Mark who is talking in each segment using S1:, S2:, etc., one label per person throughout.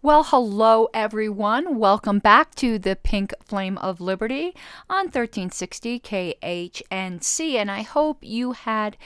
S1: Well, hello everyone. Welcome back to the Pink Flame of Liberty on 1360 KHNC, and I hope you had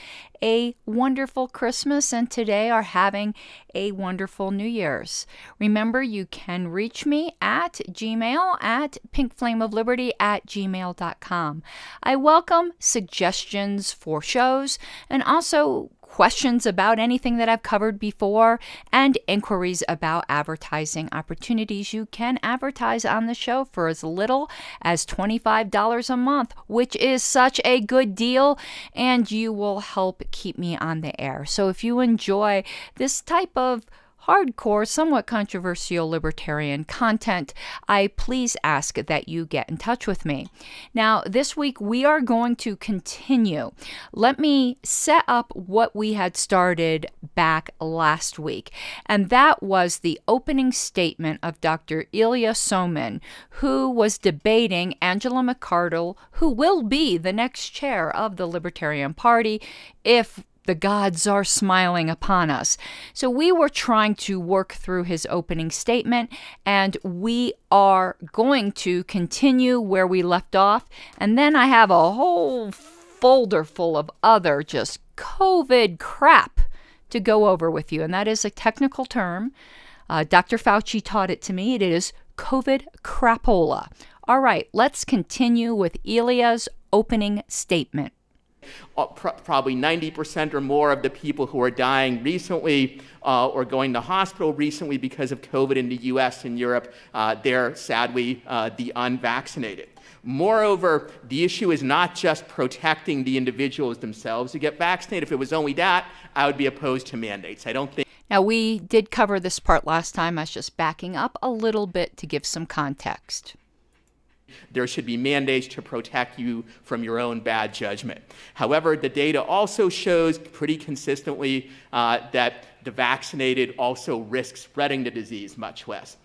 S1: a wonderful Christmas and today are having a wonderful New Year's. Remember, you can reach me at Gmail at pinkflameofliberty@gmail.com. I welcome suggestions for shows and also questions about anything that I've covered before and inquiries about advertising opportunities. You can advertise on the show for as little as $25 a month, which is such a good deal, and you will help keep me on the air. So if you enjoy this type of hardcore, somewhat controversial libertarian content, I please ask that you get in touch with me. Now, this week we are going to continue. Let me set up what we had started back last week, and that was the opening statement of Dr. Illya Somin, who was debating Angela McArdle, who will be the next chair of the Libertarian Party if the gods are smiling upon us. So we were trying to work through his opening statement, and we are going to continue where we left off. And then I have a whole folder full of other just COVID crap to go over with you. And that is a technical term. Dr. Fauci taught it to me. It is COVID crapola. All right, let's continue with Illya's opening statement.
S2: Probably 90% or more of the people who are dying recently or going to hospital recently because of COVID in the US and Europe, they're sadly the unvaccinated. Moreover, the issue is not just protecting the individuals themselves who get vaccinated. If it was only that, I would be opposed to mandates. I don't think.
S1: Now, we did cover this part last time. I was just backing up a little bit to give some context.
S2: There should be mandates to protect you from your own bad judgment. However, the data also shows pretty consistently that the vaccinated also risk spreading the disease much less.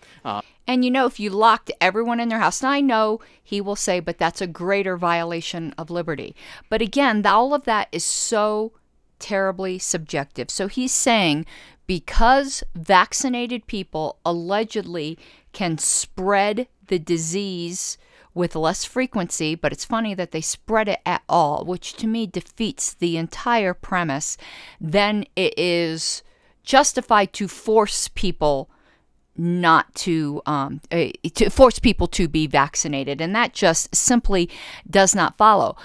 S1: And you know, if you locked everyone in their house, and I know he will say, but that's a greater violation of liberty. But again, all of that is so terribly subjective. So he's saying because vaccinated people allegedly can spread the disease with less frequency, but it's funny that they spread it at all, which to me defeats the entire premise, then it is justified to force people not to force people to be vaccinated, and that just simply does not follow.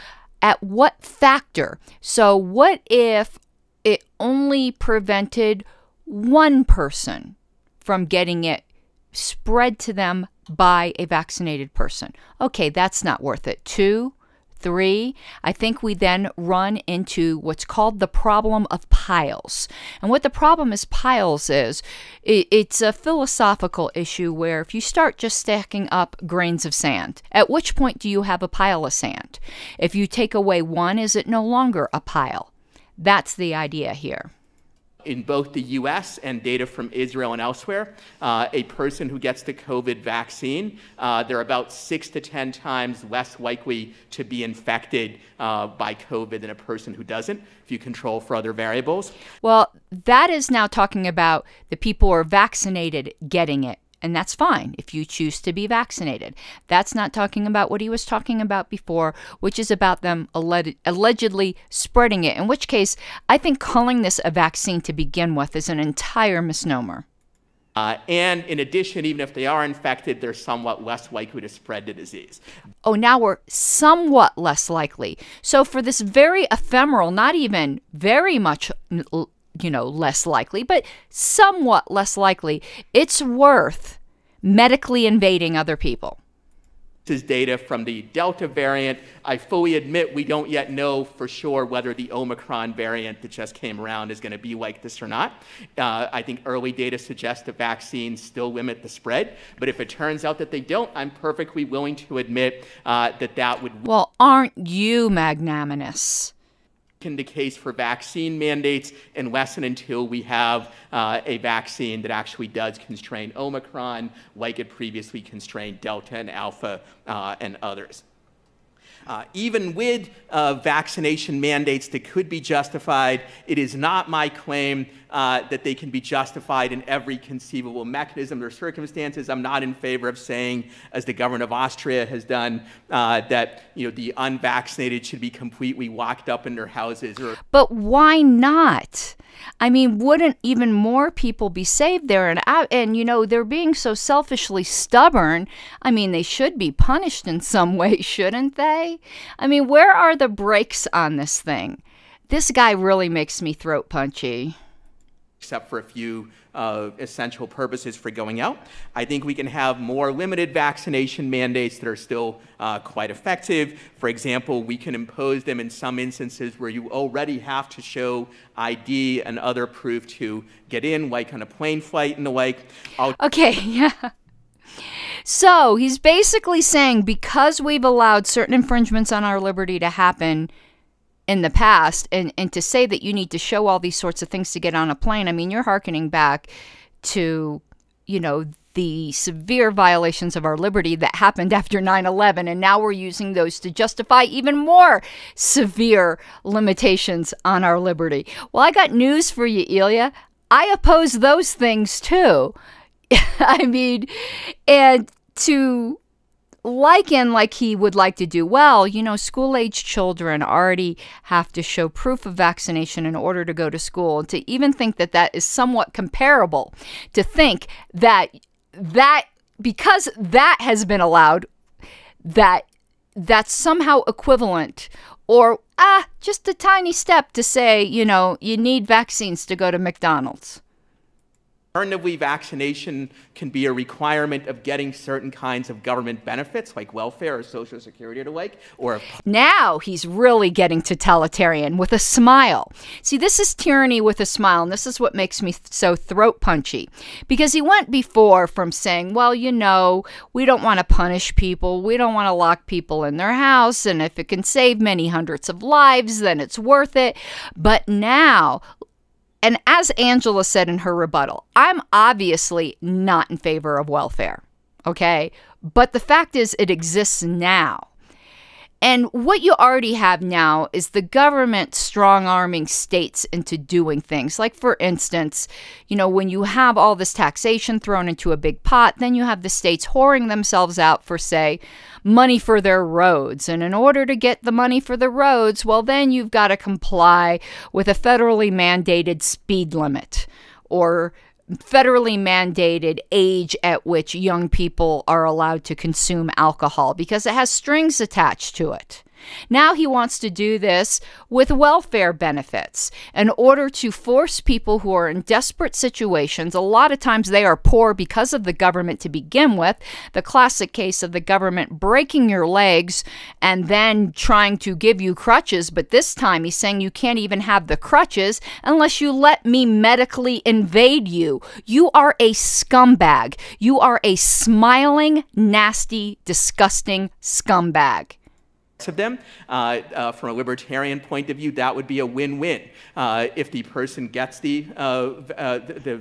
S1: At what factor? So what if it only prevented one person from getting it spread to them by a vaccinated person? Okay, that's not worth it. 2, 3, I think we then run into what's called the problem of piles. And what the problem is piles is, it's a philosophical issue where if you start just stacking up grains of sand, at which point do you have a pile of sand? If you take away one, is it no longer a pile? That's the idea here.
S2: In both the US and data from Israel and elsewhere, a person who gets the COVID vaccine, they're about 6 to 10 times less likely to be infected by COVID than a person who doesn't, if you control for other variables.
S1: Well, that is now talking about the people who are vaccinated getting it. And that's fine if you choose to be vaccinated. That's not talking about what he was talking about before, which is about them allegedly spreading it, in which case I think calling this a vaccine to begin with is an entire misnomer.
S2: And in addition, even if they are infected, they're somewhat less likely to spread the disease.
S1: Oh, now we're somewhat less likely. So for this very ephemeral, not even very much less likely, but somewhat less likely, it's worth medically invading other people.
S2: This is data from the Delta variant. I fully admit we don't yet know for sure whether the Omicron variant that just came around is going to be like this or not. I think early data suggests the vaccines still limit the spread, but if it turns out that they don't, I'm perfectly willing to admit that would...
S1: Well, aren't you magnanimous?
S2: The case for vaccine mandates unless and until we have a vaccine that actually does constrain Omicron like it previously constrained Delta and Alpha and others. Even with vaccination mandates that could be justified, it is not my claim that they can be justified in every conceivable mechanism or circumstances. I'm not in favor of saying, as the government of Austria has done, that the unvaccinated should be completely locked up in their houses.
S1: But why not? I mean, wouldn't even more people be saved there? And they're being so selfishly stubborn. I mean, they should be punished in some way, shouldn't they? I mean, where are the brakes on this thing? This guy really makes me throat punchy.
S2: Except for a few essential purposes for going out. I think we can have more limited vaccination mandates that are still quite effective. For example, we can impose them in some instances where you already have to show ID and other proof to get in, like on a plane flight and the like.
S1: Okay, yeah. So he's basically saying because we've allowed certain infringements on our liberty to happen in the past, and to say that you need to show all these sorts of things to get on a plane, I mean, you're hearkening back to, the severe violations of our liberty that happened after 9/11, and now we're using those to justify even more severe limitations on our liberty. Well, I got news for you, Illya. I oppose those things too. I mean, and to liken like he would like to do, well, school-age children already have to show proof of vaccination in order to go to school. And to even think that that is somewhat comparable, to think that because that has been allowed, that's somehow equivalent, or just a tiny step to say, you need vaccines to go to McDonald's.
S2: Alternatively, vaccination can be a requirement of getting certain kinds of government benefits like welfare or Social Security or the like.
S1: Now he's really getting totalitarian with a smile. See, this is tyranny with a smile, and this is what makes me so throat punchy. Because he went before from saying, well, we don't want to punish people. We don't want to lock people in their house. And if it can save many hundreds of lives, then it's worth it. But now, and as Angela said in her rebuttal, I'm obviously not in favor of welfare, okay? But the fact is it exists now. And what you already have now is the government strong-arming states into doing things. Like, for instance, when you have all this taxation thrown into a big pot, then you have the states whoring themselves out for, say, money for their roads. And in order to get the money for the roads, well, then you've got to comply with a federally mandated speed limit or federally mandated age at which young people are allowed to consume alcohol because it has strings attached to it. Now he wants to do this with welfare benefits in order to force people who are in desperate situations. A lot of times they are poor because of the government to begin with. The classic case of the government breaking your legs and then trying to give you crutches. But this time he's saying you can't even have the crutches unless you let me medically invade you. You are a scumbag. You are a smiling, nasty, disgusting scumbag.
S2: Of them. From a libertarian point of view, that would be a win-win. If the person gets the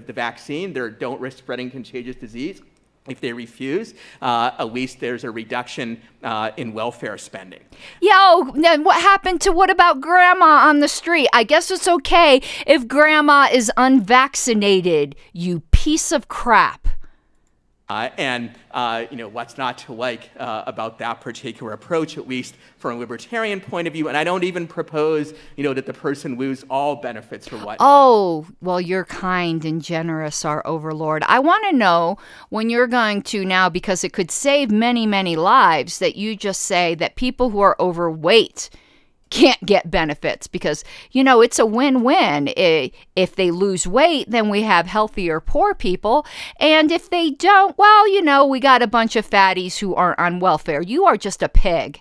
S2: vaccine, they don't risk spreading contagious disease. If they refuse, at least there's a reduction in welfare spending.
S1: Then what about grandma on the street? I guess it's okay if grandma is unvaccinated, you piece of crap.
S2: What's not to like about that particular approach, at least from a libertarian point of view. And I don't even propose, that the person lose all benefits or what.
S1: Oh, well, you're kind and generous, our overlord. I want to know when you're going to now, because it could save many, many lives, that you just say that people who are overweight can't get benefits because, it's a win-win. If they lose weight, then we have healthier poor people. And if they don't, well, we got a bunch of fatties who aren't on welfare. You are just a pig.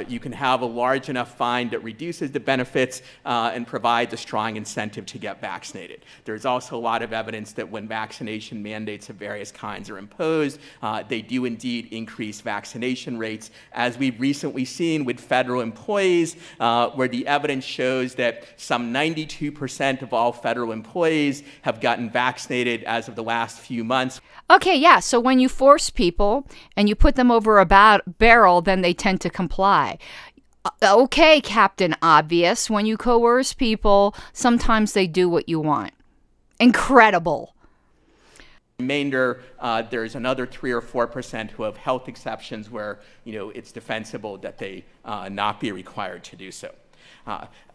S2: You can have a large enough fine that reduces the benefits and provides a strong incentive to get vaccinated. There's also a lot of evidence that when vaccination mandates of various kinds are imposed, they do indeed increase vaccination rates, as we've recently seen with federal employees, where the evidence shows that some 92% of all federal employees have gotten vaccinated as of the last few months.
S1: Okay, yeah, so when you force people and you put them over a barrel, then they tend to comply. Okay, Captain Obvious, when you coerce people, sometimes they do what you want. Incredible.
S2: Remainder, there's another 3 or 4% who have health exceptions where, it's defensible that they not be required to do so.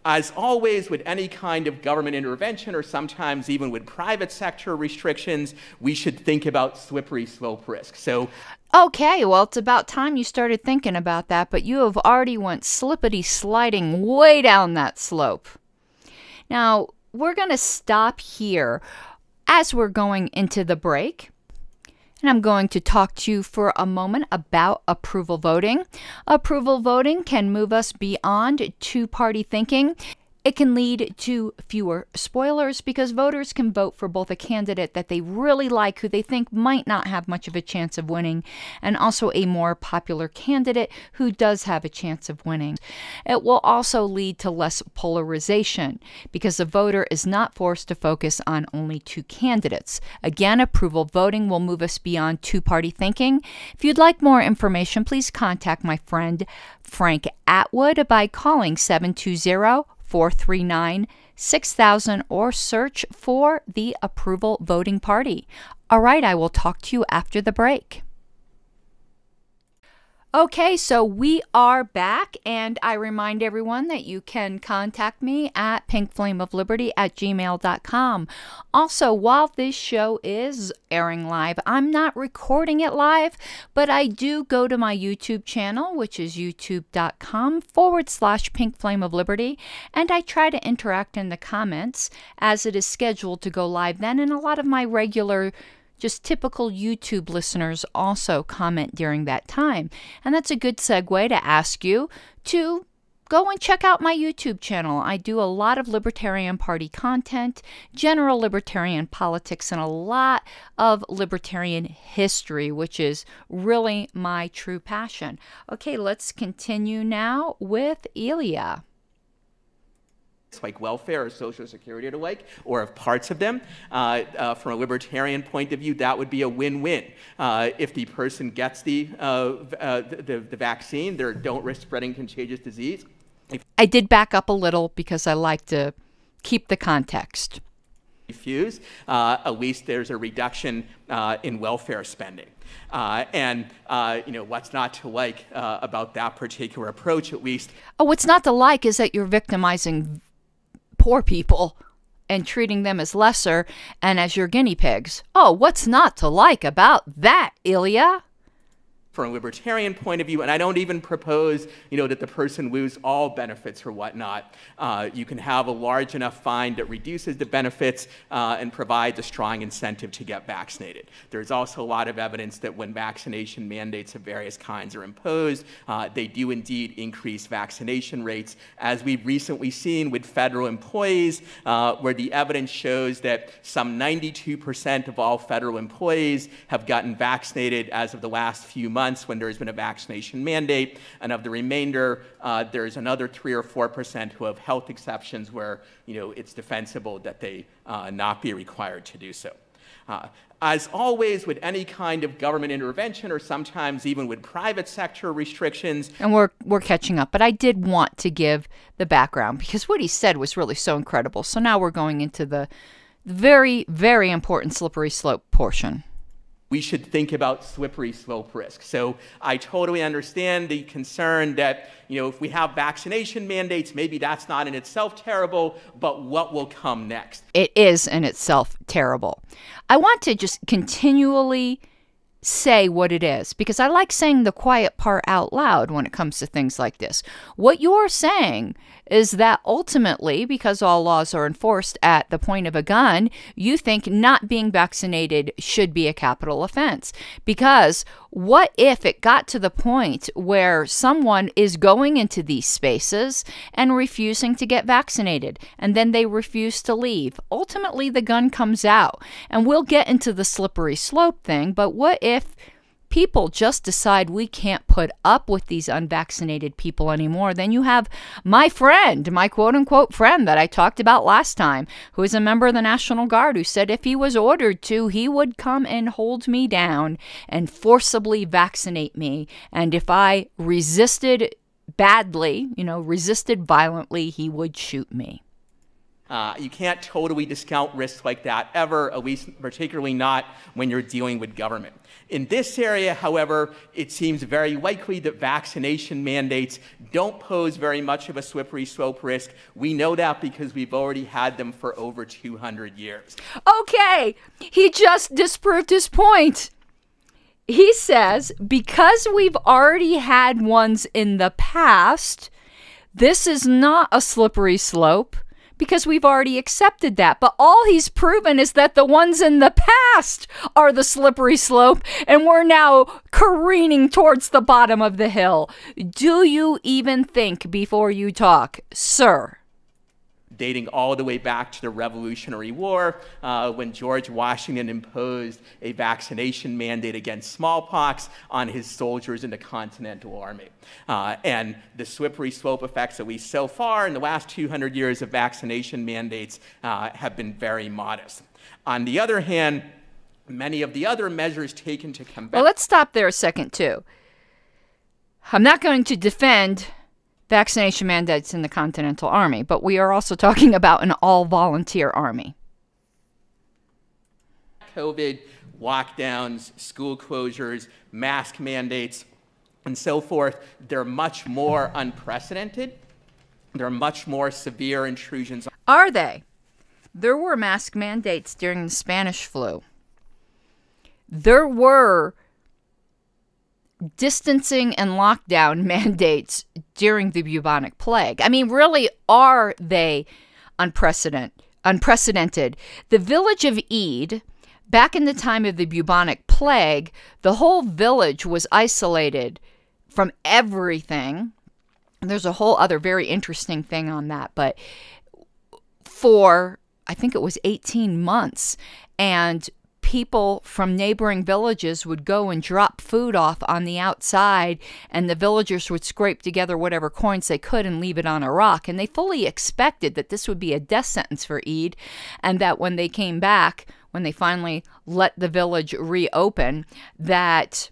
S2: As always, with any kind of government intervention, or sometimes even with private sector restrictions, we should think about slippery slope risk. So,
S1: okay, well, it's about time you started thinking about that, but you have already went slippity sliding way down that slope. Now, we're going to stop here as we're going into the break. And I'm going to talk to you for a moment about approval voting. Approval voting can move us beyond two-party thinking. It can lead to fewer spoilers because voters can vote for both a candidate that they really like, who they think might not have much of a chance of winning, and also a more popular candidate who does have a chance of winning. It will also lead to less polarization because the voter is not forced to focus on only two candidates. Again, approval voting will move us beyond two-party thinking. If you'd like more information, please contact my friend Frank Atwood by calling 720-439-6000 or search for the Approval Voting Party. All right, I will talk to you after the break. Okay, so we are back, and I remind everyone that you can contact me at pinkflameofliberty@gmail.com. Also, while this show is airing live, I'm not recording it live, but I do go to my YouTube channel, which is youtube.com/pinkflameofliberty, and I try to interact in the comments as it is scheduled to go live then, and a lot of my regular just typical YouTube listeners also comment during that time. And that's a good segue to ask you to go and check out my YouTube channel. I do a lot of Libertarian Party content, general libertarian politics, and a lot of libertarian history, which is really my true passion. Okay, let's continue now with Illya.
S2: Like welfare or Social Security or the like, or of parts of them. From a libertarian point of view, that would be a win-win. If the person gets the vaccine, they don't risk spreading contagious disease.
S1: I did back up a little because I like to keep the context.
S2: Refuse, at least there's a reduction in welfare spending. What's not to like about that particular approach, at least?
S1: Oh, what's not to like is that you're victimizing poor people and treating them as lesser and as your guinea pigs. Oh, what's not to like about that, Illya?
S2: From a libertarian point of view, and I don't even propose, that the person lose all benefits or whatnot. You can have a large enough fine that reduces the benefits and provides a strong incentive to get vaccinated. There's also a lot of evidence that when vaccination mandates of various kinds are imposed, they do indeed increase vaccination rates, as we've recently seen with federal employees, where the evidence shows that some 92% of all federal employees have gotten vaccinated as of the last few months when there's been a vaccination mandate, and of the remainder, there's another 3 or 4% who have health exceptions where it's defensible that they not be required to do so. As always, with any kind of government intervention, or sometimes even with private sector restrictions.
S1: And we're catching up, but I did want to give the background because what he said was really so incredible. So now we're going into the very, very important slippery slope portion.
S2: We should think about slippery slope risk. So I totally understand the concern that, if we have vaccination mandates, maybe that's not in itself terrible, but what will come next?
S1: It is in itself terrible. I want to just continually say what it is, because I like saying the quiet part out loud when it comes to things like this. What you're saying is that ultimately, because all laws are enforced at the point of a gun, you think not being vaccinated should be a capital offense. Because What if it got to the point where someone is going into these spaces and refusing to get vaccinated, and then they refuse to leave? Ultimately, the gun comes out, and we'll get into the slippery slope thing, but what if people just decide we can't put up with these unvaccinated people anymore? Then you have my friend, my quote-unquote friend that I talked about last time, who is a member of the National Guard, who said if he was ordered to, he would come and hold me down and forcibly vaccinate me. And if I resisted badly, resisted violently, he would shoot me.
S2: You can't totally discount risks like that ever, at least particularly not when you're dealing with government. In this area, however, it seems very likely that vaccination mandates don't pose very much of a slippery slope risk. We know that because we've already had them for over 200 years.
S1: Okay, he just disproved his point. He says because we've already had ones in the past, this is not a slippery slope, because we've already accepted that. But all he's proven is that the ones in the past are the slippery slope, and we're now careening towards the bottom of the hill. Do you even think before you talk, sir?
S2: Dating all the way back to the Revolutionary War, when George Washington imposed a vaccination mandate against smallpox on his soldiers in the Continental Army. And the slippery slope effects, at least so far in the last 200 years of vaccination mandates, have been very modest. On the other hand, many of the other measures taken to combat...
S1: Well, let's stop there a second, too. I'm not going to defend vaccination mandates in the Continental Army, but we are also talking about an all-volunteer army.
S2: COVID, lockdowns, school closures, mask mandates, and so forth, they're much more unprecedented. They're much more severe intrusions.
S1: Are they? There were mask mandates during the Spanish flu. There were distancing and lockdown mandates during the bubonic plague. I mean, really, are they unprecedented? The village of Eid, back in the time of the bubonic plague, the whole village was isolated from everything. There's a whole other very interesting thing on that, but for, I think it was 18 months, and people from neighboring villages would go and drop food off on the outside, and the villagers would scrape together whatever coins they could and leave it on a rock. And they fully expected that this would be a death sentence for Eid, and that when they came back, when they finally let the village reopen, that...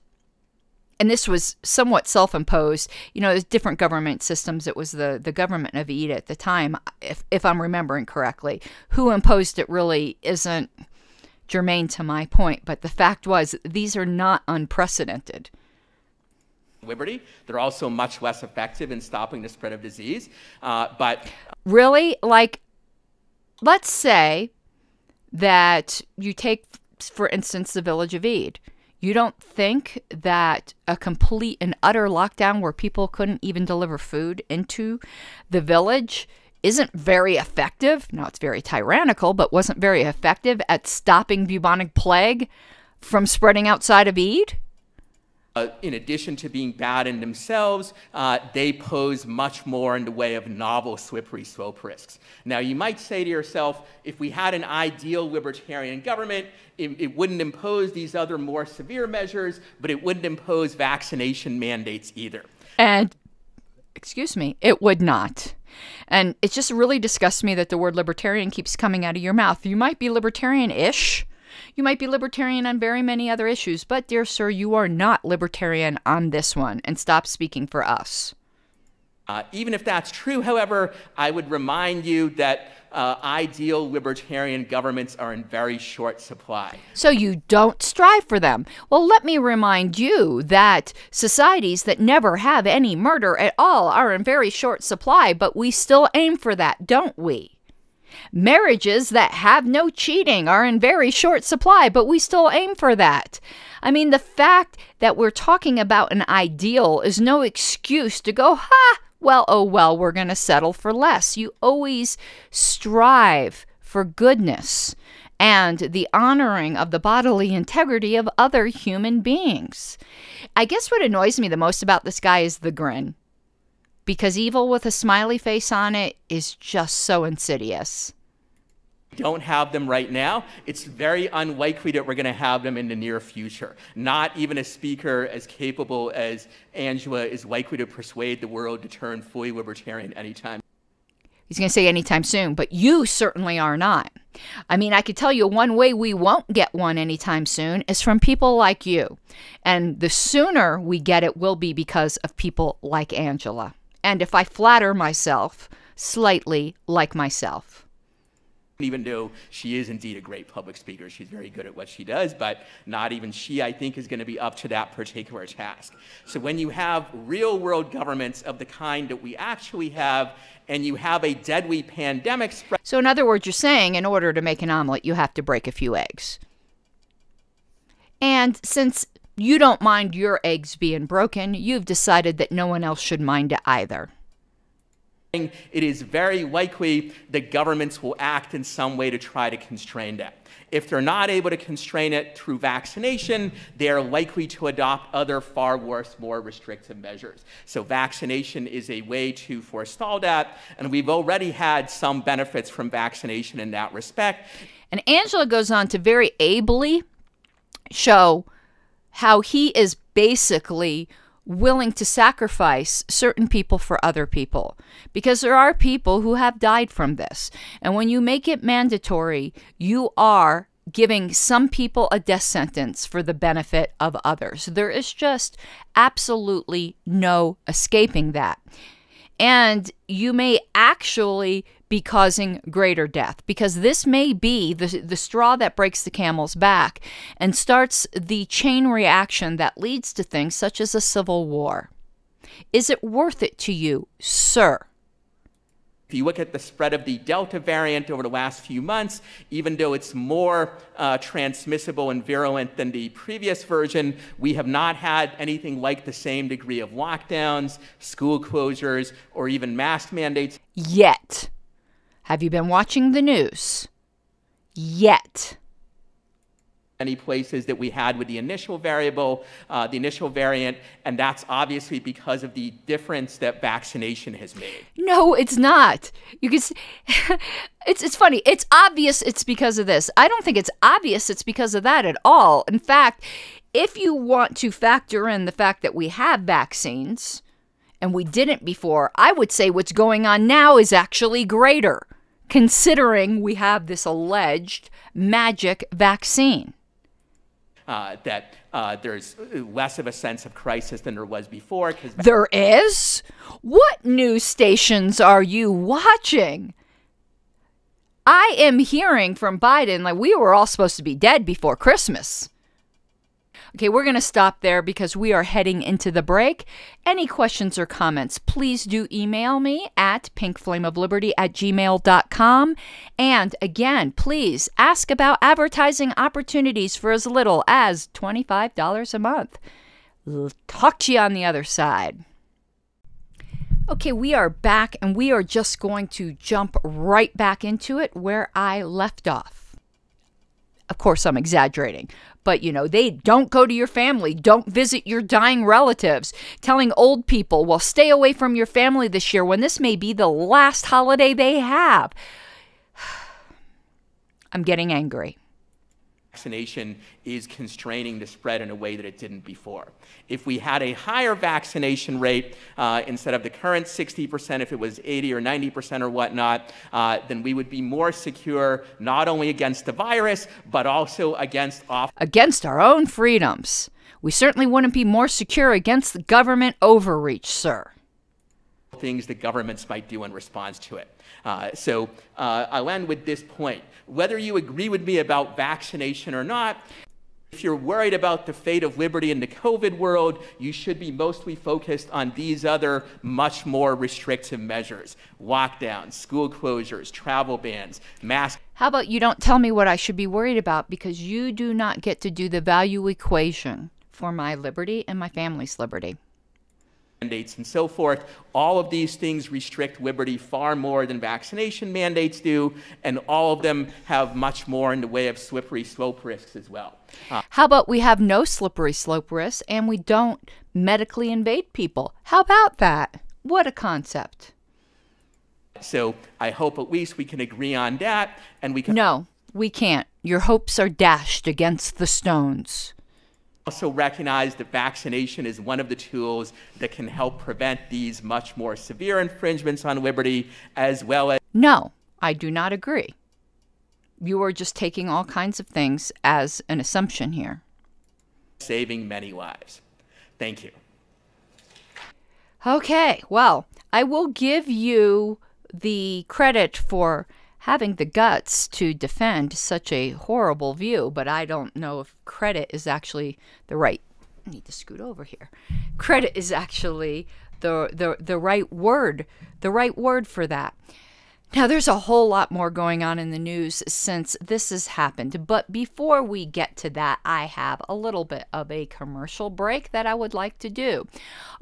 S1: And this was somewhat self-imposed. There's different government systems. It was the government of Eid at the time, if I'm remembering correctly. Who imposed it really isn't germane to my point, but the fact was these are not unprecedented.
S2: Liberty. They're also much less effective in stopping the spread of disease. But
S1: really, like, let's say that you take, for instance, the village of Eid. You don't think that a complete and utter lockdown where people couldn't even deliver food into the village isn't very effective? Now, it's very tyrannical, but wasn't very effective at stopping bubonic plague from spreading outside of Eid?
S2: In addition to being bad in themselves, they pose much more in the way of novel slippery slope risks. Now, you might say to yourself, if we had an ideal libertarian government, it wouldn't impose these other more severe measures, but it wouldn't impose vaccination mandates either.
S1: And, excuse me, it would not. And it just really disgusts me that the word libertarian keeps coming out of your mouth. You might be libertarian-ish. You might be libertarian on very many other issues, but, dear sir, you are not libertarian on this one, and stop speaking for us.
S2: Even if that's true, however, I would remind you that ideal libertarian governments are in very short supply.
S1: So you don't strive for them. Well, let me remind you that societies that never have any murder at all are in very short supply, but we still aim for that, don't we? Marriages that have no cheating are in very short supply, but we still aim for that. I mean, the fact that we're talking about an ideal is no excuse to go, well, oh well, we're going to settle for less. You always strive for goodness. and the honoring of the bodily integrity of other human beings. I guess what annoys me the most about this guy is the grin, because evil with a smiley face on it is just so insidious.
S2: Don't have them right now. It's very unlikely that we're going to have them in the near future. Not even a speaker as capable as Angela is likely to persuade the world to turn fully libertarian anytime.
S1: He's going to say anytime soon, but you certainly are not. I mean, I could tell you one way we won't get one anytime soon is from people like you. And the sooner we get it will be because of people like Angela. And if I flatter myself, slightly like myself.
S2: Even though she is indeed a great public speaker, she's very good at what she does, but not even she, I think, is going to be up to that particular task. So when you have real-world governments of the kind that we actually have, and you have a deadly pandemic spread...
S1: So in other words, you're saying in order to make an omelet, you have to break a few eggs. And since you don't mind your eggs being broken, you've decided that no one else should mind it either.
S2: It is very likely that governments will act in some way to try to constrain that. If they're not able to constrain it through vaccination, they are likely to adopt other far worse, more restrictive measures. So vaccination is a way to forestall that, and we've already had some benefits from vaccination in that respect.
S1: And Angela goes on to very ably show how he is basically willing to sacrifice certain people for other people, because there are people who have died from this. And when you make it mandatory, you are giving some people a death sentence for the benefit of others. There is just absolutely no escaping that. And you may actually be causing greater death, because this may be the straw that breaks the camel's back and starts the chain reaction that leads to things such as a civil war. Is it worth it to you, sir?
S2: If you look at the spread of the Delta variant over the last few months, even though it's more transmissible and virulent than the previous version, we have not had anything like the same degree of lockdowns, school closures, or even mask mandates.
S1: Yet. Have you been watching the news? Yet.
S2: Many places that we had with the initial variant, and that's obviously because of the difference that vaccination has made.
S1: No, it's not. You can see, it's funny. It's obvious it's because of this. I don't think it's obvious it's because of that at all. In fact, if you want to factor in the fact that we have vaccines and we didn't before, I would say what's going on now is actually greater, considering we have this alleged magic vaccine.
S2: There's less of a sense of crisis than there was before.
S1: There is? What news stations are you watching? I am hearing from Biden like we were all supposed to be dead before Christmas. Okay, we're going to stop there because we are heading into the break. Any questions or comments, please do email me at pinkflameofliberty@gmail.com. And again, please ask about advertising opportunities for as little as $25 a month. Talk to you on the other side. Okay, we are back, and we are just going to jump right back into it where I left off. Of course, I'm exaggerating. But, you know, they don't go to your family. Don't visit your dying relatives. Telling old people, well, stay away from your family this year when this may be the last holiday they have. I'm getting angry.
S2: Vaccination is constraining the spread in a way that it didn't before. If we had a higher vaccination rate, instead of the current 60%, if it was 80 or 90% or whatnot, then we would be more secure not only against the virus, but also against
S1: our own freedoms. We certainly wouldn't be more secure against the government overreach, sir.
S2: Things that governments might do in response to it. So I'll end with this point. Whether you agree with me about vaccination or not, if you're worried about the fate of liberty in the COVID world, you should be mostly focused on these other much more restrictive measures. Lockdowns, school closures, travel bans, masks.
S1: How about you don't tell me what I should be worried about, because you do not get to do the value equation for my liberty and my family's liberty.
S2: mandates and so forth. All of these things restrict liberty far more than vaccination mandates do, and all of them have much more in the way of slippery slope risks as well.
S1: How about we have no slippery slope risks and we don't medically invade people? How about that? What a concept.
S2: So I hope at least we can agree on that, and we can...
S1: No, we can't. Your hopes are dashed against the stones.
S2: Also recognize that vaccination is one of the tools that can help prevent these much more severe infringements on liberty, as well as...
S1: No, I do not agree. You are just taking all kinds of things as an assumption here.
S2: Saving many lives. Thank you.
S1: Okay, well, I will give you the credit for having the guts to defend such a horrible view, but I don't know if credit is actually the right... I need to scoot over here. Credit is actually the right word, for that. Now, there's a whole lot more going on in the news since this has happened, but before we get to that, I have a little bit of a commercial break that I would like to do.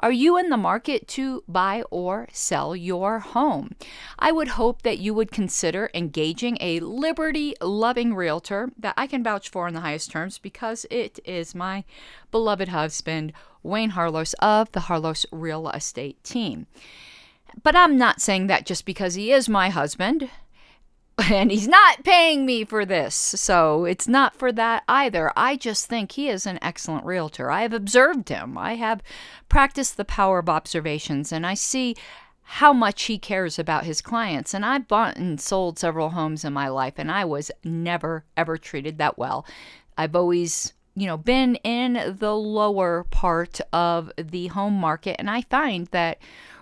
S1: Are you in the market to buy or sell your home? I would hope that you would consider engaging a liberty-loving realtor that I can vouch for in the highest terms because it is my beloved husband, Wayne Harlos of the Harlos Real Estate Team. But I'm not saying that just because he is my husband, and he's not paying me for this, so it's not for that either. I just think he is an excellent realtor. I have observed him. I have practiced the power of observations, and I see how much he cares about his clients. And I've bought and sold several homes in my life, and I was never, ever treated that well. I've always been in the lower part of the home market, and I find that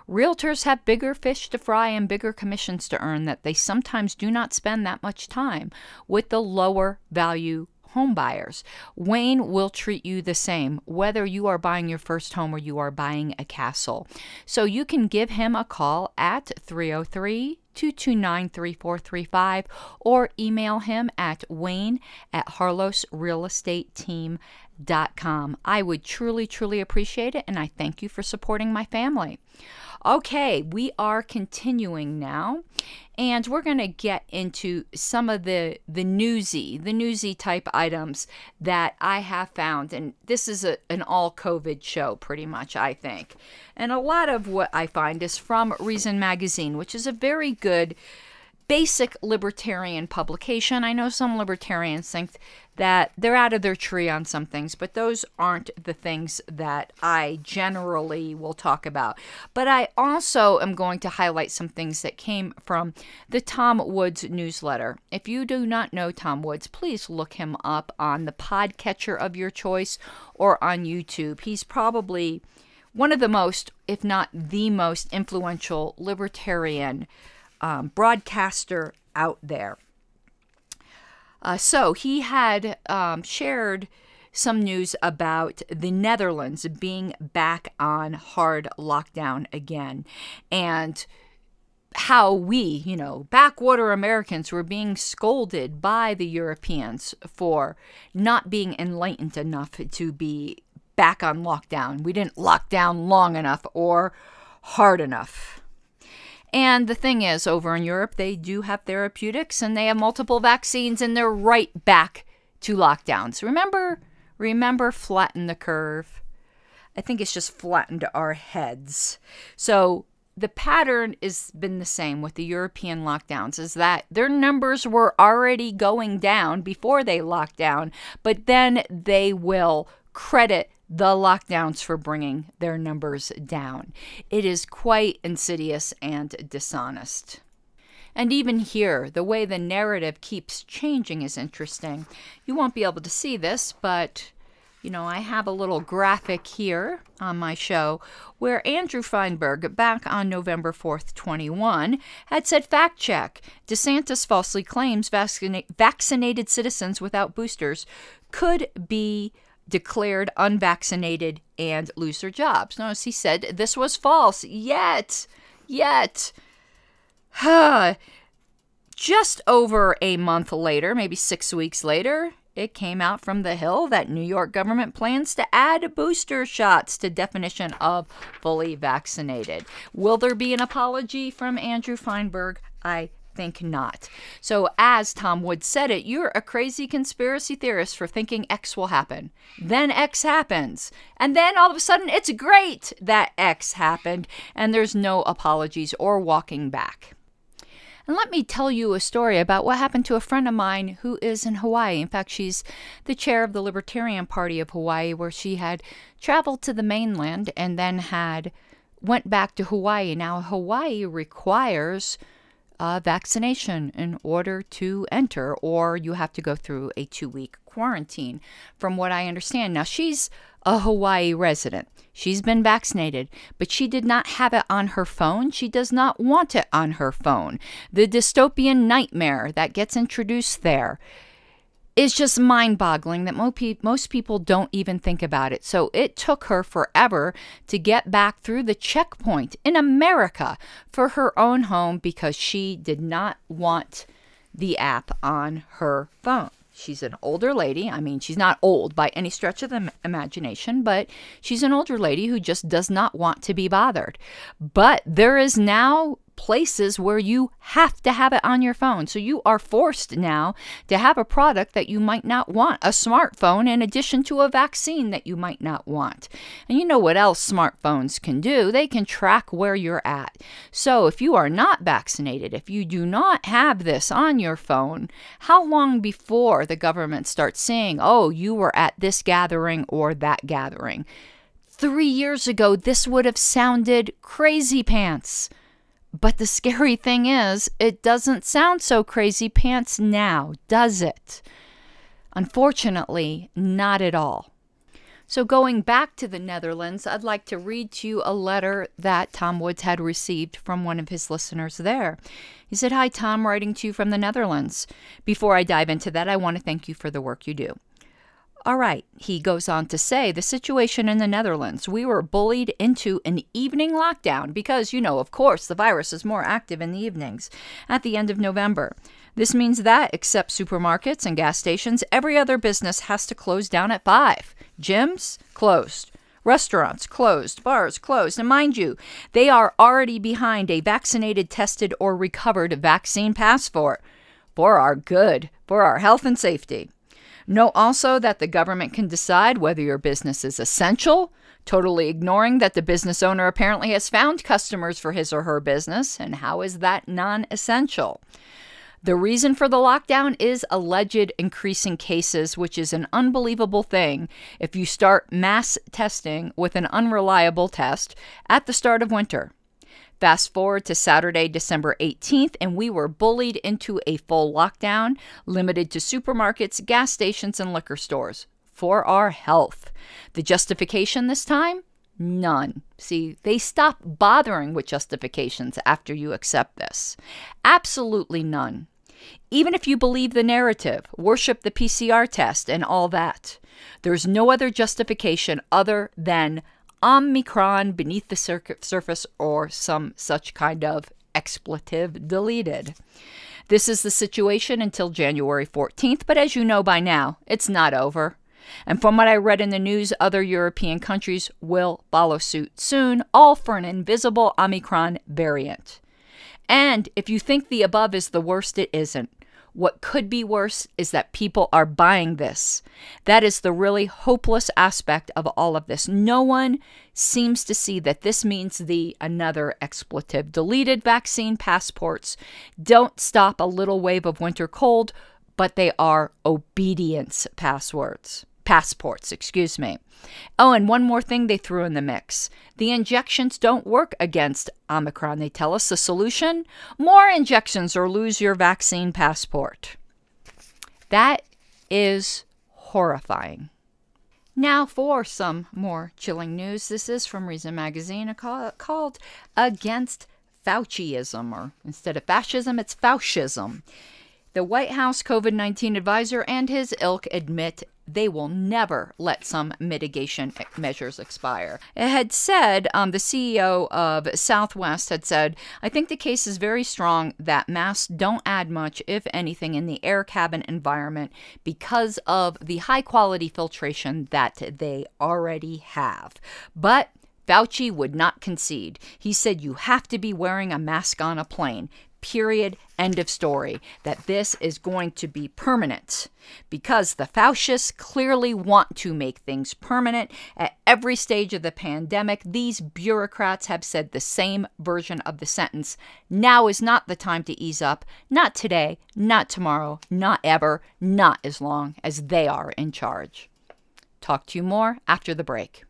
S1: realtors have bigger fish to fry and bigger commissions to earn, that they sometimes do not spend that much time with the lower value home buyers. Wayne will treat you the same, whether you are buying your first home or you are buying a castle. So you can give him a call at 303-229-3435 or email him at wayne@harlosrealestateteam.com. I would truly, truly appreciate it, and I thank you for supporting my family. Okay, we are continuing now, and we're going to get into some of the newsy type items that I have found, and this is an all COVID show pretty much, I think. And a lot of what I find is from Reason Magazine, which is a very good basic libertarian publication. I know some libertarians think that they're out of their tree on some things, but those aren't the things that I generally will talk about. But I also am going to highlight some things that came from the Tom Woods newsletter. If you do not know Tom Woods, please look him up on the podcatcher of your choice or on YouTube. He's probably one of the most, if not the most influential libertarian broadcaster out there. So he had shared some news about the Netherlands being back on hard lockdown again, and how we, backwater Americans, were being scolded by the Europeans for not being enlightened enough to be back on lockdown. We didn't lock down long enough or hard enough. And the thing is, over in Europe, they do have therapeutics and they have multiple vaccines, and they're right back to lockdowns. Remember flatten the curve? I think it's just flattened our heads. So the pattern has been the same with the European lockdowns, is that their numbers were already going down before they locked down, but then they will credit the lockdowns for bringing their numbers down. It is quite insidious and dishonest. And even here, the way the narrative keeps changing is interesting. You won't be able to see this, but I have a little graphic here on my show where Andrew Feinberg, back on November 4th, 21, had said, fact check, DeSantis falsely claims vaccinated citizens without boosters could be declared unvaccinated and lose their jobs. Notice he said this was false. Yet, just over a month later, maybe 6 weeks later, it came out from the Hill that New York government plans to add booster shots to definition of fully vaccinated. Will there be an apology from Andrew Feinberg? I think not. So as Tom Woods said it, you're a crazy conspiracy theorist for thinking X will happen. Then X happens. And then all of a sudden it's great that X happened and there's no apologies or walking back. And let me tell you a story about what happened to a friend of mine who is in Hawaii. In fact, she's the chair of the Libertarian Party of Hawaii, where she had traveled to the mainland and then went back to Hawaii. Now, Hawaii requires vaccination in order to enter, or you have to go through a 2-week quarantine, from what I understand. Now, she's a Hawaii resident. She's been vaccinated, but she did not have it on her phone. She does not want it on her phone. The dystopian nightmare that gets introduced there is just mind-boggling that most people don't even think about it. So it took her forever to get back through the checkpoint in America for her own home because she did not want the app on her phone. She's an older lady. I mean, she's not old by any stretch of the imagination, but she's an older lady who just does not want to be bothered. But there is now places where you have to have it on your phone. So you are forced now to have a product that you might not want, a smartphone, in addition to a vaccine that you might not want. And you know what else smartphones can do? They can track where you're at. So if you are not vaccinated, if you do not have this on your phone, how long before the government starts saying, oh, you were at this gathering or that gathering? 3 years ago, this would have sounded crazy pants. But the scary thing is, it doesn't sound so crazy pants now, does it? Unfortunately, not at all. So going back to the Netherlands, I'd like to read to you a letter that Tom Woods had received from one of his listeners there. He said, "Hi, Tom, writing to you from the Netherlands. Before I dive into that, I want to thank you for the work you do." All right, he goes on to say, the situation in the Netherlands, we were bullied into an evening lockdown because, of course, the virus is more active in the evenings at the end of November. This means that, except supermarkets and gas stations, every other business has to close down at 5. Gyms, closed. Restaurants, closed. Bars, closed. And mind you, they are already behind a vaccinated, tested, or recovered vaccine passport for our good, for our health and safety. Know also that the government can decide whether your business is essential, totally ignoring that the business owner apparently has found customers for his or her business, and how is that non-essential? The reason for the lockdown is alleged increasing cases, which is an unbelievable thing if you start mass testing with an unreliable test at the start of winter. Fast forward to Saturday, December 18th, and we were bullied into a full lockdown, limited to supermarkets, gas stations, and liquor stores for our health. The justification this time? None. See, they stop bothering with justifications after you accept this. Absolutely none. Even if you believe the narrative, worship the PCR test and all that, there's no other justification other than Omicron beneath the surface or some such kind of expletive deleted. This is the situation until January 14th, but as you know by now, it's not over. And from what I read in the news, other European countries will follow suit soon, all for an invisible Omicron variant. And if you think the above is the worst, it isn't. What could be worse is that people are buying this. That is the really hopeless aspect of all of this. No one seems to see that this means another expletive deleted vaccine passports don't stop a little wave of winter cold, but they are obedience passports. Oh, and one more thing they threw in the mix. The injections don't work against Omicron, they tell us. The solution? More injections or lose your vaccine passport. That is horrifying. Now for some more chilling news. This is from Reason Magazine, called Against Fauciism, or instead of fascism, it's Faucism. The White House COVID-19 advisor and his ilk admit they will never let some mitigation measures expire. It had said, the CEO of Southwest had said, I think the case is very strong that masks don't add much, if anything, in the air cabin environment because of the high quality filtration that they already have. But Fauci would not concede. He said you have to be wearing a mask on a plane. Period. End of story. That this is going to be permanent because the fascists clearly want to make things permanent at every stage of the pandemic. These bureaucrats have said the same version of the sentence. Now is not the time to ease up. Not today, not tomorrow, not ever, not as long as they are in charge. Talk to you more after the break.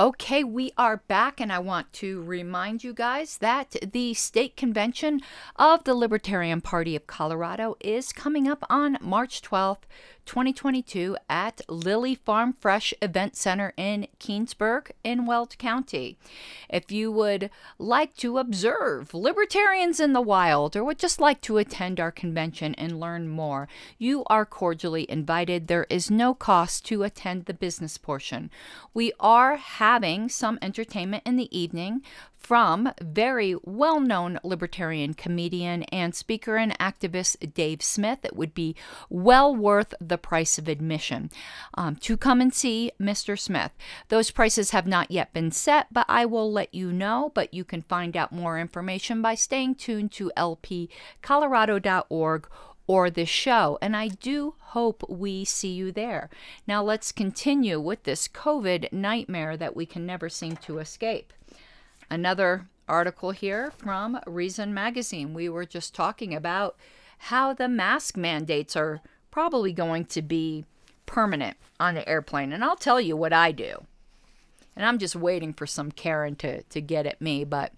S1: Okay, we are back, and I want to remind you guys that the state convention of the Libertarian Party of Colorado is coming up on March 12th, 2022 at Lily Farm Fresh Event Center in Keensburg in Weld County. If you would like to observe libertarians in the wild or would just like to attend our convention and learn more, you are cordially invited. There is no cost to attend the business portion. We are having some entertainment in the evening from very well-known libertarian comedian and speaker and activist Dave Smith. It would be well worth the price of admission to come and see Mr. Smith. Those prices have not yet been set, but I will let you know. But you can find out more information by staying tuned to lpcolorado.org or this show, and I do hope we see you there. Now let's continue with this COVID nightmare that we can never seem to escape. Another article here from Reason Magazine. We were just talking about how the mask mandates are probably going to be permanent on the airplane. And I'll tell you what I do. And I'm just waiting for some Karen to get at me. But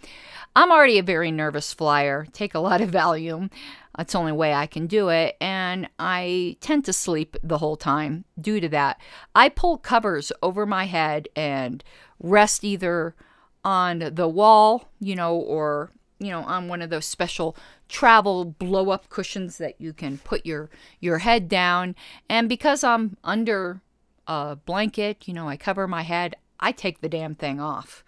S1: I'm already a very nervous flyer. Take a lot of Valium. That's the only way I can do it. And I tend to sleep the whole time due to that. I pull covers over my head and rest either on the wall, or, on one of those special travel blow-up cushions that you can put your head down. And because I'm under a blanket, I cover my head, I take the damn thing off.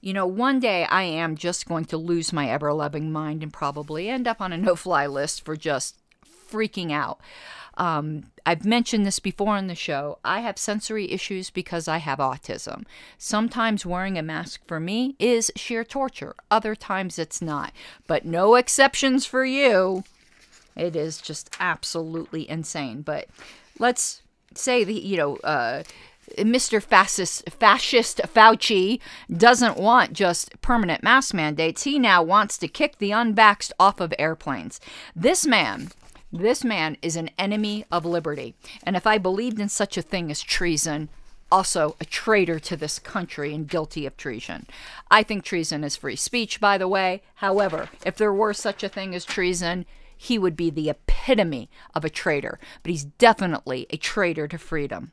S1: One day I am just going to lose my ever-loving mind and probably end up on a no-fly list for just freaking out. I've mentioned this before on the show. I have sensory issues because I have autism. Sometimes wearing a mask for me is sheer torture. Other times it's not. But no exceptions for you. It is just absolutely insane. But let's say Mr. Fascist Fauci doesn't want just permanent mask mandates. He now wants to kick the unvaxxed off of airplanes. This man is an enemy of liberty. And if I believed in such a thing as treason, also a traitor to this country and guilty of treason. I think treason is free speech, by the way. However, if there were such a thing as treason, he would be the epitome of a traitor. But he's definitely a traitor to freedom.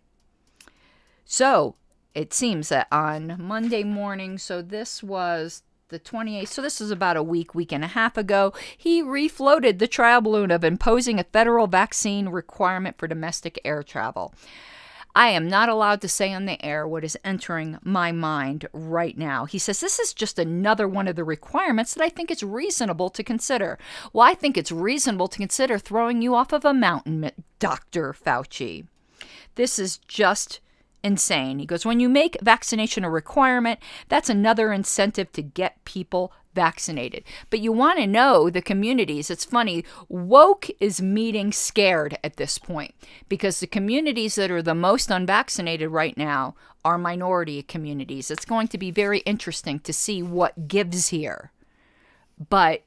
S1: So it seems that on Monday morning, so this was the 28th, so this is about a week and a half ago, he refloated the trial balloon of imposing a federal vaccine requirement for domestic air travel. I am not allowed to say on the air what is entering my mind right now. He says, this is just another one of the requirements that I think it's reasonable to consider. Well, I think it's reasonable to consider throwing you off of a mountain, Dr. Fauci. This is just insane. He goes, when you make vaccination a requirement, that's another incentive to get people vaccinated. But you want to know the communities. It's funny. Woke is meeting scared at this point because the communities that are the most unvaccinated right now are minority communities. It's going to be very interesting to see what gives here. But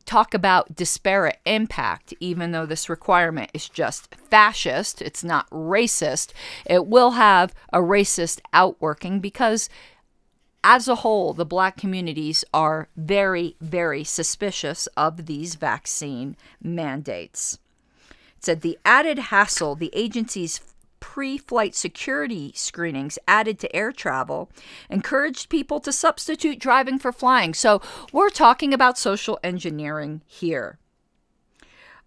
S1: talk about disparate impact. Even though this requirement is just fascist, it's not racist, it will have a racist outworking because as a whole, the black communities are very, very suspicious of these vaccine mandates. It said the added hassle the agency's pre-flight security screenings added to air travel encouraged people to substitute driving for flying. So we're talking about social engineering here.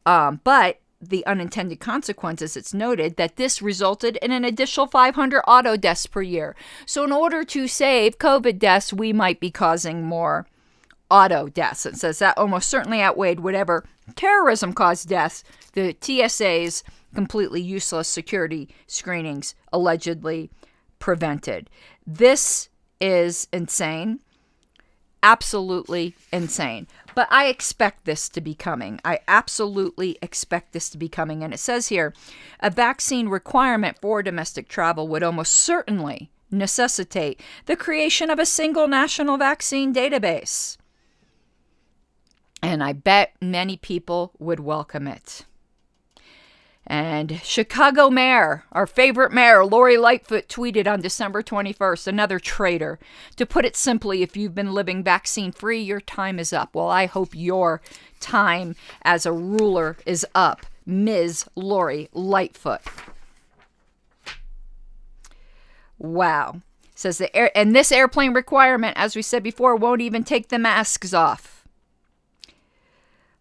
S1: But the unintended consequences, it's noted that this resulted in an additional 500 auto deaths per year. So in order to save COVID deaths, we might be causing more auto deaths. It says that almost certainly outweighed whatever terrorism-caused deaths the TSA's completely useless security screenings allegedly prevented. This is insane. Absolutely insane. But I expect this to be coming. I absolutely expect this to be coming. And it says here, a vaccine requirement for domestic travel would almost certainly necessitate the creation of a single national vaccine database. And I bet many people would welcome it. And Chicago Mayor, our favorite mayor, Lori Lightfoot, tweeted on December 21st, another traitor. To put it simply, if you've been living vaccine-free, your time is up. Well, I hope your time as a ruler is up, Ms. Lori Lightfoot. Wow. Says and this airplane requirement, as we said before, won't even take the masks off.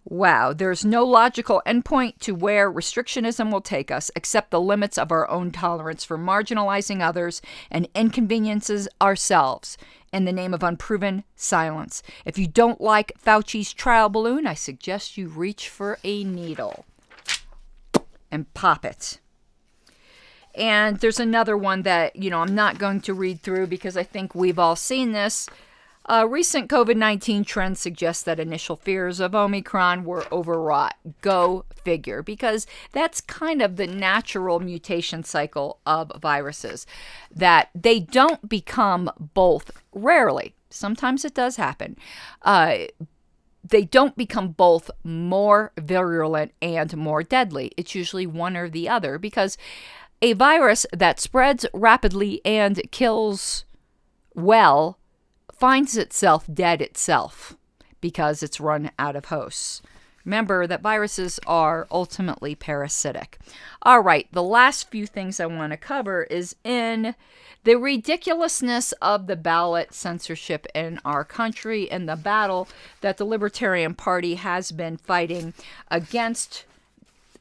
S1: Wow, there's no logical endpoint to where restrictionism will take us except the limits of our own tolerance for marginalizing others and inconveniences ourselves in the name of unproven silence. If you don't like Fauci's trial balloon, I suggest you reach for a needle and pop it. And there's another one that, I'm not going to read through because I think we've all seen this. Recent COVID-19 trends suggest that initial fears of Omicron were overwrought. Go figure, because that's kind of the natural mutation cycle of viruses, that they don't become both, rarely, sometimes it does happen, they don't become both more virulent and more deadly. It's usually one or the other, because a virus that spreads rapidly and kills well finds itself dead itself because it's run out of hosts. Remember that viruses are ultimately parasitic. All right, the last few things I want to cover is in the ridiculousness of the ballot censorship in our country and the battle that the Libertarian Party has been fighting against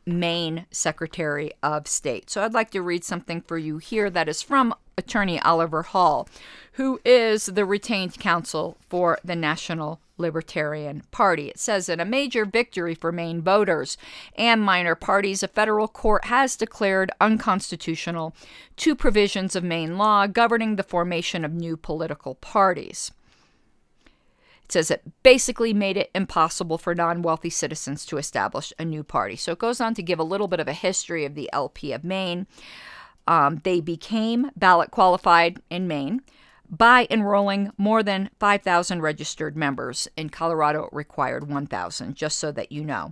S1: Maine Secretary of State. So I'd like to read something for you here that is from Attorney Oliver Hall, who is the retained counsel for the National Libertarian Party. It says, in a major victory for Maine voters and minor parties, a federal court has declared unconstitutional two provisions of Maine law governing the formation of new political parties. It says it basically made it impossible for non-wealthy citizens to establish a new party. So it goes on to give a little bit of a history of the LP of Maine. They became ballot qualified in Maine by enrolling more than 5,000 registered members. In Colorado, it required 1,000, just so that you know.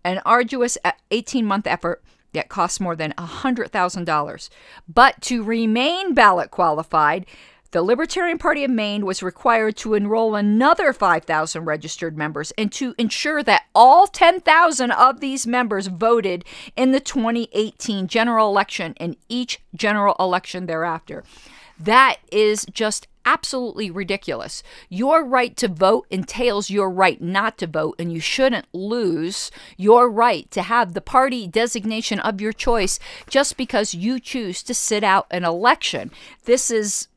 S1: An arduous 18-month effort that cost more than $100,000. But to remain ballot qualified, the Libertarian Party of Maine was required to enroll another 5,000 registered members and to ensure that all 10,000 of these members voted in the 2018 general election and each general election thereafter. That is just absolutely ridiculous. Your right to vote entails your right not to vote, and you shouldn't lose your right to have the party designation of your choice just because you choose to sit out an election. This is,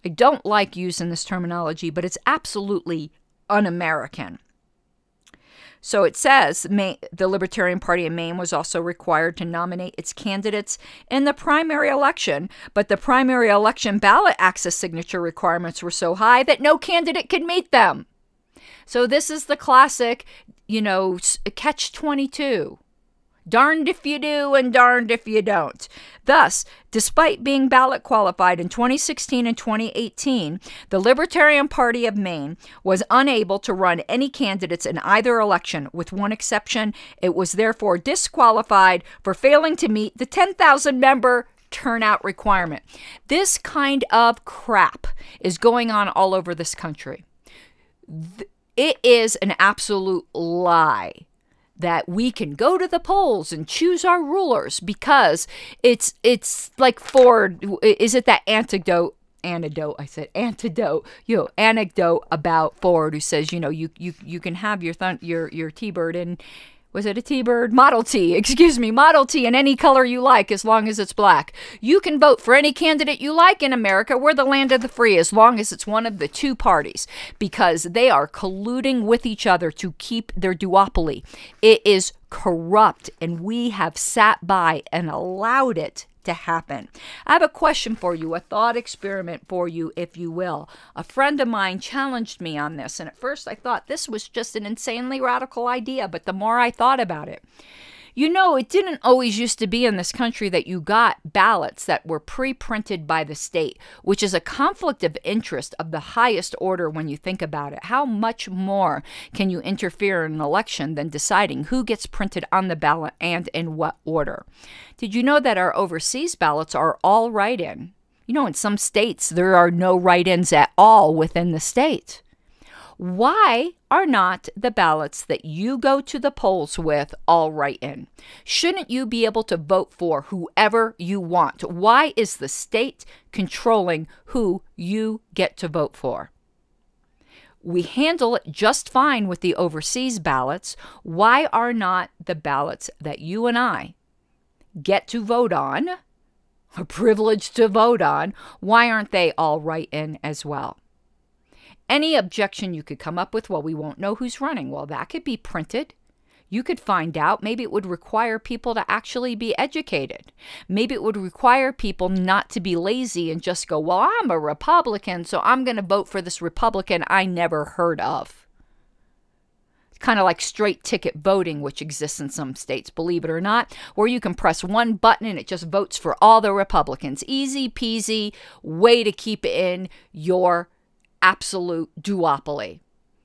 S1: I don't like using this terminology, but it's absolutely un-American. So it says the Libertarian Party in Maine was also required to nominate its candidates in the primary election, but the primary election ballot access signature requirements were so high that no candidate could meet them. So this is the classic, catch-22. Darned if you do and darned if you don't. Thus, despite being ballot qualified in 2016 and 2018, the Libertarian Party of Maine was unable to run any candidates in either election, with one exception. It was therefore disqualified for failing to meet the 10,000 member turnout requirement. This kind of crap is going on all over this country. It is an absolute lie that we can go to the polls and choose our rulers, because it's like Ford. Is it that anecdote about Ford, who says, you can have your T-Bird, and Was it a T-Bird? Model T, excuse me, Model T in any color you like as long as it's black. You can vote for any candidate you like in America. We're the land of the free as long as it's one of the two parties, because they are colluding with each other to keep their duopoly. It is corrupt, and we have sat by and allowed it to happen. I have a question for you, a thought experiment for you, if you will. A friend of mine challenged me on this, and at first I thought this was just an insanely radical idea, but the more I thought about it, you know, it didn't always used to be in this country that you got ballots that were pre-printed by the state, which is a conflict of interest of the highest order when you think about it. How much more can you interfere in an election than deciding who gets printed on the ballot and in what order? Did you know that our overseas ballots are all write-in? You know, in some states, there are no write-ins at all within the state. Why are not the ballots that you go to the polls with all write-in? Shouldn't you be able to vote for whoever you want? Why is the state controlling who you get to vote for? We handle it just fine with the overseas ballots. Why are not the ballots that you and I get to vote on, are privileged to vote on, why aren't they all write-in as well? Any objection you could come up with, well, we won't know who's running. Well, that could be printed. You could find out. Maybe it would require people to actually be educated. Maybe it would require people not to be lazy and just go, well, I'm a Republican, so I'm going to vote for this Republican I never heard of. It's kind of like straight ticket voting, which exists in some states, believe it or not, where you can press one button and it just votes for all the Republicans. Easy peasy way to keep in your absolute duopoly.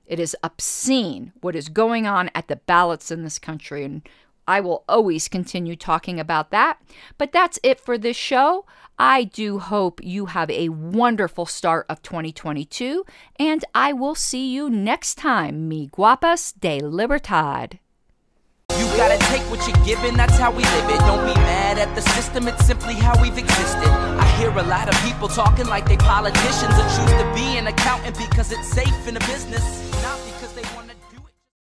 S1: It is obscene what is going on at the ballots in this country, and I will always continue talking about that. But that's it for this show. I do hope you have a wonderful start of 2022, and I will see you next time. Mi guapas de libertad.
S3: You gotta take what you're given, that's how we live it. Don't be mad at the system, it's simply how we've existed. I hear a lot of people talking like they politicians and choose to be an accountant because it's safe in a business, not because they want to